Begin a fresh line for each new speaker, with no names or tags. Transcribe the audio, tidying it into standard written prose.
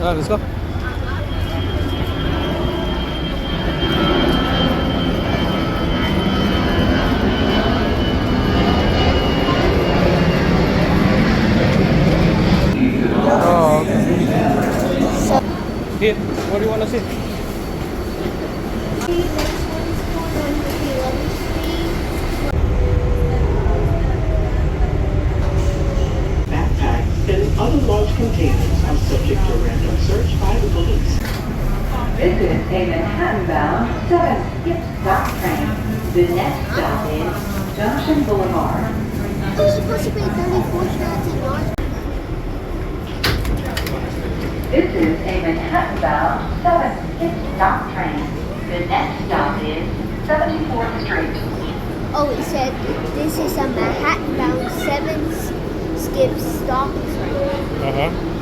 Let's go. Oh, here, what do you want to see?
Backpacks and other large containers are subject to random search by the police.
This is a Manhattan-bound 7-skip-stop train. The next stop is Junction Boulevard.
We're supposed to be 34th north.
This is a Manhattan-bound 7-skip-stop train. The next stop is 74th Street.
Oh, it said this is a Manhattan bound 7 skip stop train.
Uh-huh.